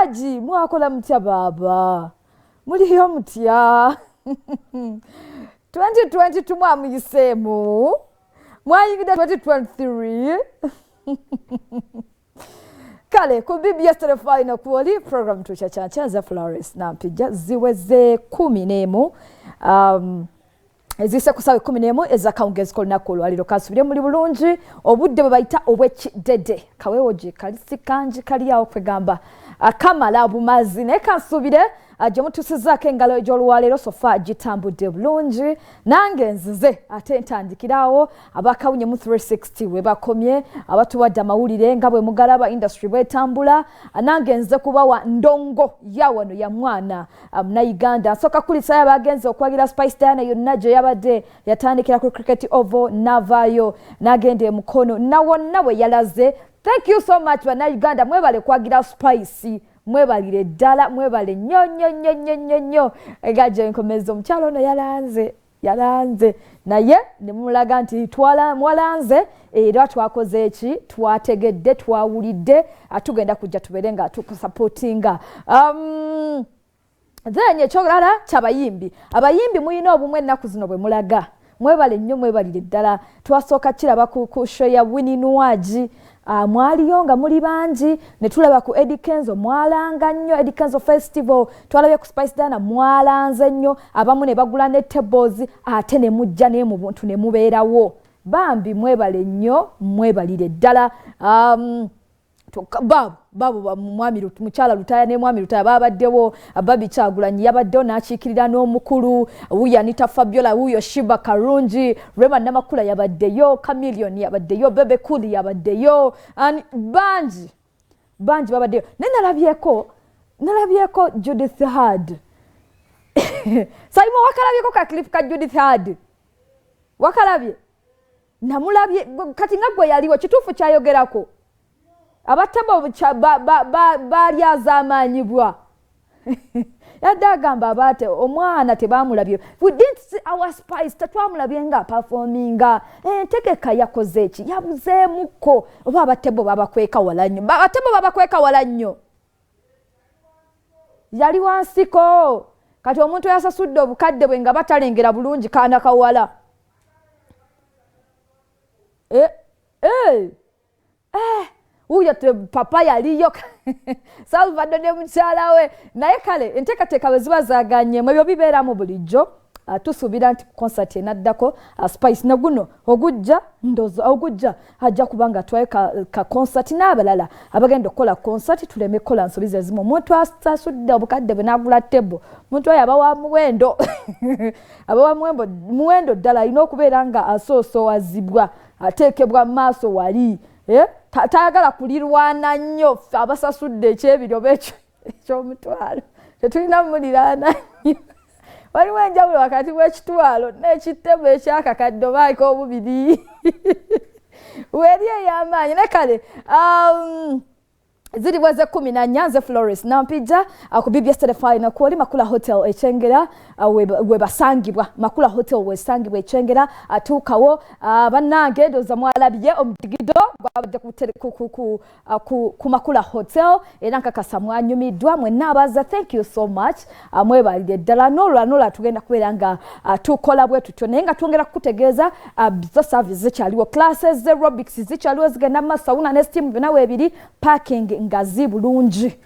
Haji mwakola mutya baba muliyo mutya 2020 mwamuyisemu mwayingida 2023 kale ku BBS telefone kuoli program tuchachacha za Florence Nampijja ziweze 11 ezise kusawe 11 ezakawungezi kolina kolwaliro kasubire muri bulungi obudde babayita obwekidede kawewoje kalisikanje kali yawo kwegamba akamala bumazi ne kasubire aje mutusizako engalo egy'olwalero sofa gitambudde bulungi nange nzize ate ntandikirawo abakawunye mu 360 we bakomye abatuwadde amawulire nga bwe mugalaba industry bwetambula nange nze kubawa ndongo ya wano ya mwana Uganda nsoka kulisa yabagenze okwagira Spice Diana yonna gye yabadde yatandikira ku cricket oval navayo nagende mukono nawonna bwe yalaze. Thank you so much Uganda mwebale kwagira Spice mwebalire ddala mwebale nnyo egaje nkomeza omukyalo ono yalanze naye ne mulaga nti mwalanze era twakoze eki twategedde twawulidde atugenda kujja tuberenga tukusupportinga then ekyolala kyabayimbi abayimbi muyina obumwe ennaku zino bwe mulaga mwebale nnyo mwebalire ddala twasooka kiraba ku show ya Winnie Nuwaji mwaliyo nga muli bangi ne tulaba ku Eddie Kenzo mwalanga nnyo Eddie Kenzo Festival twalabye ku Spice Diana mwalanze nnyo abamu ne bagula ne tables ate ne mujja ne mu buntu ne mubeerawo bambi mwebale nnyo mwebalire ddala babu mwami mukyala lutaya ne mwami lutaya babaddewo ababi Kyagulanyi yabaddewo n'akiikirira n'omukulu wuyo Anita Fabiola wuyo Shiba Karungi Rema Namakula yabaddeyo Chameleon yabaddeyo Bebe Cool yabaddeyo bangi babaddeyo nalabyeko Judith Hard Saimo wakalabyeko ka clip ka Judith Hard wakalabye namulabye kati nga gwe yaliwo kituufu kyayogerako abatabo bali azamanyibwa yadagamba abate omwana tebamulabye we didn't see our Spice tatwamulabye nga performinga tegeka yakoze eki yabuzeemuko oba abatebo babakweka wala nnyo yali wansiko kati omuntu yasasudde obukadde bwe nga batalengera bulungi kaana kawala uya papa yaliyo Salvador ne mukyala we naye kale enteekateeka bwe ziba zaaganyemu ebyo bibeeramu bulijjo tusuubira nti concert enaddako Spice naguno ogujja ajja kubanga atwaye ka concert n'abalala abagenda okukola concert tuleme kola nsobiza ezimu omuntu asasudde obukadde bwe n'agula table omuntu oyo abawa muwendo ddala alina okubeera nga asoosowazibwa ateekebwa mu maaso wali tayagala kulirwana nnyo abasasudde ekyebiro eky'omutwalo tetulina muliraana waliwo enjawulo wakati w'ekitwalo n'ekitebo ekyakakadde obaako obubiri weri ey'amaanyi ne kale ziri bweze 14 nze Florence Nampijja ku BBS telefone kuoli Makula Hotel Echengera we basangibwa Makula Hotel we sangibwa Echengera atuukawo bannange doza mwalabye omudigido gwabadde ku Makula Hotel era nkakasa mwanyumiddwa mwenna abaza thank you so much mwebalire ddala n'olwanoola tugenda kubeera nga tukola bwe tutyo naye nga twongera kukutegeeza zo service zikyaliwo classes ze aerobics zikyaliwo zigenda mu sauna ne steam byonna weebiri parking ngazi bulungi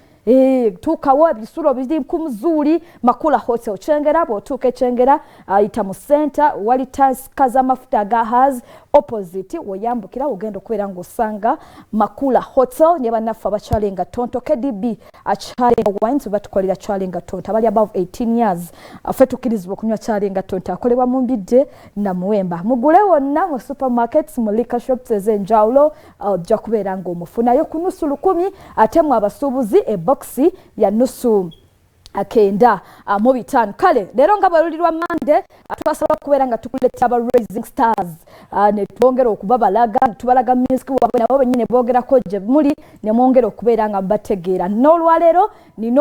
tukawo ebisulo biri ku Muzuuli Makula Hotel Echengera bw'otuuka Echengera ayita mu center wali tanka z'amafuta ga Haz opposite woyambukira ogenda okubeera ng'osanga Makula Hotel ne bannaffe abakyalenga tonto KDB akyalenga wines batukolera kyalenga tonto abali above 18 years affe tukirizibwa okunywa kyalenga tonto akolebwa mu Mbidde na Muwemba mugule wonna mu supermarkets mu liquor shops ez'enjawulo ojja kubeera ng'omufunayo ku nusu 10 ate mu abasuubuzi boxi ya nusu akenda mu 5 kale lero nga balulirwa Mande twasaba kubeera nga tukuleta aba Rising Stars ne twongera okubabalaga tubalaga music wabwe nabo benyine bogerako gye muli ne mwongera okubeera nga mbategeera n'olwalero nino